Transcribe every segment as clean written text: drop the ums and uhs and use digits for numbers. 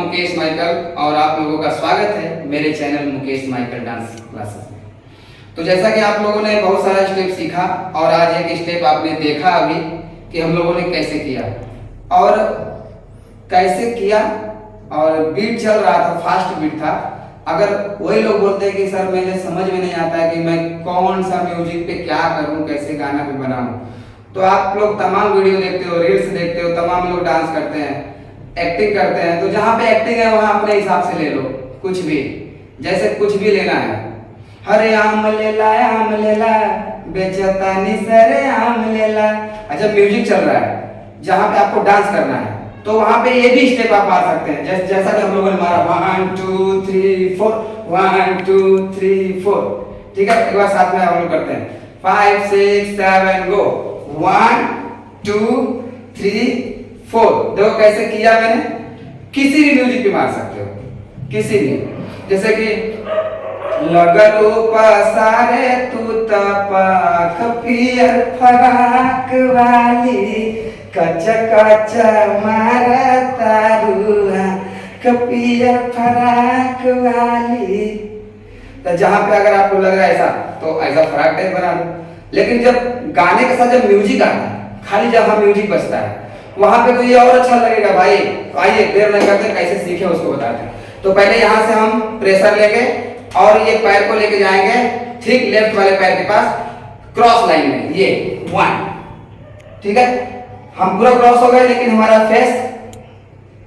Mukesh Michael और आप लोगों का स्वागत है मेरे channel Mukesh Michael dance classes में। तो जैसा कि आप लोगों ने बहुत सारा स्टेप सीखा और आज एक स्टेप आपने देखा अभी कि हम लोगों ने कैसे किया और बीट चल रहा था, फास्ट बीट था। अगर वही लोग बोलते हैं कि सर मेरे समझ में नहीं आता है कि मैं कौन सा म्यूजिक पे क्या करूं, कैसे गाना पे बनाऊं, तो आप लोग तमाम वीडियो देखते हो, रील्स देखते हो, तमाम लोग डांस करते हैं, एक्टिंग करते हैं। तो जहाँ पे एक्टिंग है वहाँ अपने हिसाब से ले लो, कुछ भी, जैसे कुछ भी लेना है। हरे आम ले ला बेचता निसरे आम ले ला। अच्छा, म्यूजिक चल रहा है, जहाँ पे आपको डांस करना है तो वहाँ पे ये भी स्टेप आप मार सकते हैं, जैसा कि हम लोगों ने मारा 1 2 3 4 1 2 3 4। ठीक है, एक बार साथ में हम लोग करते हैं 5 6 7 गो 1 2 3 4। देखो कैसे किया मैंने। किसी भी म्यूजिक पे मार सकते हो, किसी भी, जैसे कि लगलो पसारे तू तपाख पियर फराक वाली कच कच मारा तारुआ कपियर फराक वाली। तो जहां पे अगर आपको लग रहा है ऐसा, तो ऐसा फराक टाइप बना लो। लेकिन जब गाने के साथ जब म्यूजिक आता है, खाली जहां म्यूजिक बजता है वहां पे तो ये और अच्छा लगेगा भाई। तो आइए देर नहीं करते, कैसे सीखे उसको बताते हैं। तो पहले यहाँ से हम प्रेशर लेके और ये पैर को लेके जाएंगे ठीक लेफ्ट वाले पैर के पास क्रॉस लाइन में, ये 1। ठीक है, हम पूरा क्रॉस हो गए, लेकिन हमारा फेस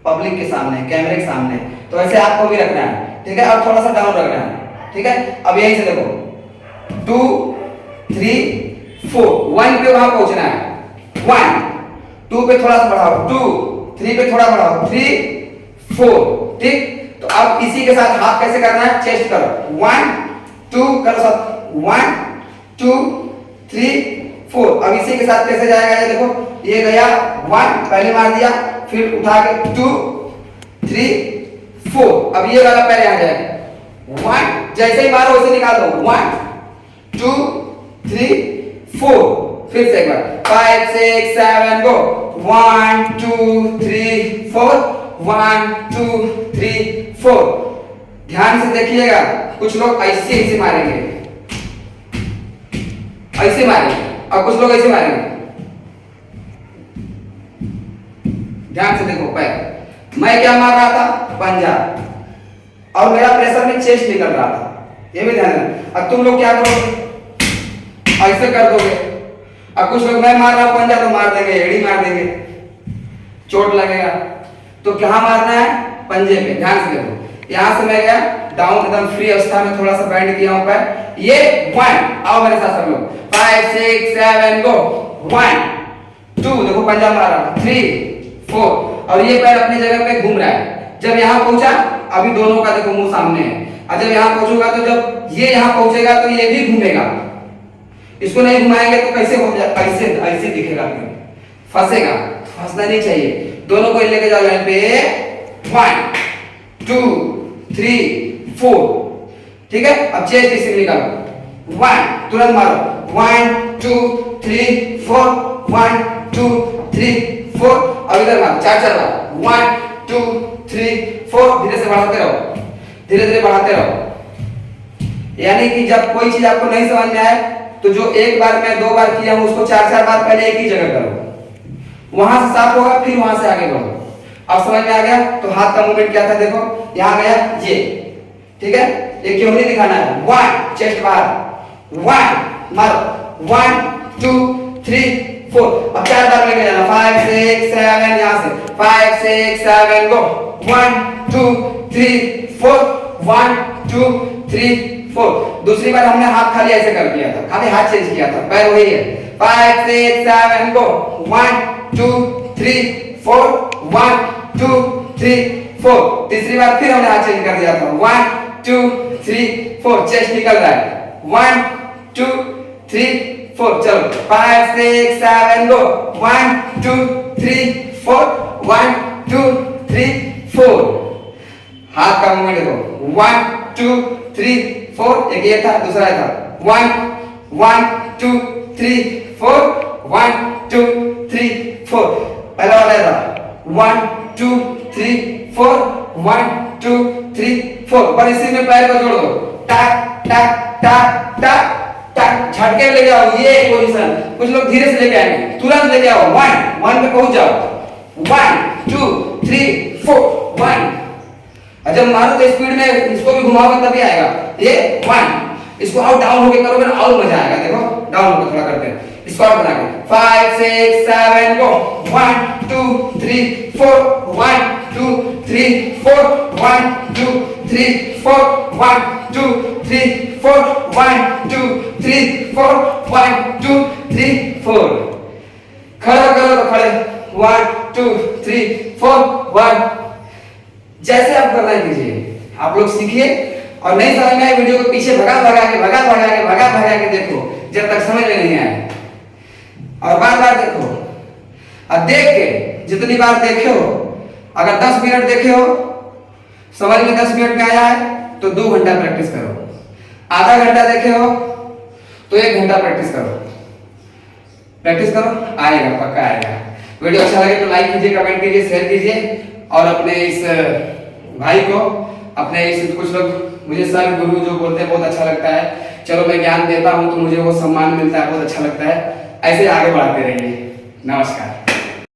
पब्लिक के सामने, कैमरे के सामने, तो ऐसे आपको भी रखना है। ठीक है, और थोड़ा सा डाउन रखना है। ठीक है, अब यहीं से देखो 2 3 4 1 पे वहां पहुंचना है। 1 2 पे थोड़ा सा बढ़ाओ, 2 3 पे थोड़ा बढ़ाओ, 3 4। ठीक, तो अब इसी के साथ हाथ कैसे करना है, चेस्ट करो 1 2 करो सब 1 2 3 4। अब इसी के साथ कैसे जाएगा, ये देखो, ये गया 1 पहले मार दिया, फिर उठा के 2 3 4। अब ये वाला पैर यहां जाएगा 1, जैसे ही मारो वैसे निकाल दो 1 2 3 4। फिर से एक बार 5 6 7 गो 1 2 3 4 1 2 3 4। ध्यान से देखिएगा, कुछ लोग ऐसे मारेंगे, ऐसे मारेंगे, और कुछ लोग ऐसे मारेंगे। ध्यान से देखो पैर, मैं क्या मार रहा था, पंजा, और मेरा प्रेशर में चेस्ट निकल रहा था, ये भी ध्यान रखना। अब तुम लोग क्या करोगे, ऐसे कर दोगे। अब कुछ लोग मैं मार रहा हूं पंजा तो मार देंगे, एड़ी मार देंगे, चोट लगेगा। तो कहां मारना है, पंजे पे। ध्यान से देखो, यहां से मैं गया डाउन, एकदम फ्री अवस्था में थोड़ा सा बैंड किया हूं पैर, ये 1। आओ मेरे साथ सब लोग 5 6 7 गो 1 2, देखो पंजा मारा 3 4, और ये पैर अपनी जगह पे घूम रहा है। जब यहां पहुंचा, अभी दोनों का देखो मुंह सामने है, और जब यहां पहुंचूंगा तो जब ये यहां पहुंचेगा तो ये भी घूमेगा। इसको नहीं घुमाएंगे तो कैसे हो जाए, ऐसे ऐसे दिखेगा, फंसेगा, फंसना नहीं चाहिए। दोनों को लेके जाओ लाइन पे 1 2 3 4। ठीक है, अब चेस्ट इसे निकालो 1, तुरंत मारो 1 2 3 4 1 2 3 4। अब इधर मारो 4 बार 1 2 3 4। धीरे से बढ़ाते रहो, धीरे धीरे बढ़ाते रहो। यानी कि जब कोई चीज आपको नहीं समझ में आए तो जो एक बार में 2 बार किया हूं उसको 4 बार पहले एक ही जगह करो, वहां से साफ होगा, फिर वहां से आगे बढ़ो। अब समझ में आ गया। तो हाथ का मूवमेंट क्या था, देखो यहां गया ये। ठीक है, ये क्यों नहीं दिखाना है, 1 चेस्ट बाहर 1 मारो 1 2 3 4। अब 4 बार लेके जाना 5 6 7, यहां से 5 6 7 गो 1 2 3 4 1 2 3 4। दूसरी बार हमने हाथ खाली ऐसे कर दिया था, खाली हाथ चेंज किया था, पैर वही है 5 6 7 गो 1 2 3 4 1 2 3 4। तीसरी बार फिर हमने हाथ चेंज कर दिया था 1 2 3 4। चेस्ट निकल रहा है 1 2 3 4। चलो 5 6 7 गो 1 2 3 4 1 2 3 4। हाथ का मूवमेंट देखो 1 2 3 4। एक ये था, दूसरा था 1 1 2 3 4 1 2 3 4। पहला वाला था 1 2 3 4 1 2 3 4 पर इसी में पैर को जोड़ दो, टक टक टक टक टक, झटके लेके आओ ये पोजीशन। कुछ लोग धीरे से लेके आएंगे, तुरंत लेके आओ, 1 1 पे पहुंच जाओ, 1 2 3 4 1। और जब मारो तो स्पीड में इसको भी घुमाओगे तभी आएगा ये 1। इसको आउट डाउन होके करोगे ना और मजा आएगा। देखो डाउन होकर थोड़ा करते हैं, स्क्वाट बना के 5 6 7 गो, 1 2 3 4 1 2 3 4 1 2 3 4 1 2 3 4 1 2 3 4 1 2 3 4। खड़ा करो तो खड़े, 1 2 3 4 1। जैसे आप करना कीजिए, आप लोग सीखिए। और नहीं समझ में आए वीडियो को पीछे भगा भगा के देखो जब तक समझ में नहीं आए, और बार बार देखो। और देख के जितनी बार देखे हो, अगर 10 मिनट देखे हो समझ में 10 मिनट में आया है तो 2 घंटा प्रैक्टिस करो। आधा घंटा देखे हो तो 1 घंटा प्रैक्टिस करो। प्रैक्टिस करो, आएगा, पक्का आएगा। वीडियो अच्छा लगे तो लाइक कीजिए, कमेंट कीजिए, शेयर कीजिए। और अपने इस भाई को, अपने इस कुछ लोग मुझे सर गुरु जो बोलते हैं बहुत अच्छा लगता है। चलो मैं ज्ञान देता हूँ तो मुझे वो सम्मान मिलता है, बहुत अच्छा लगता है। ऐसे आगे बढ़ाते रहिए। नमस्कार।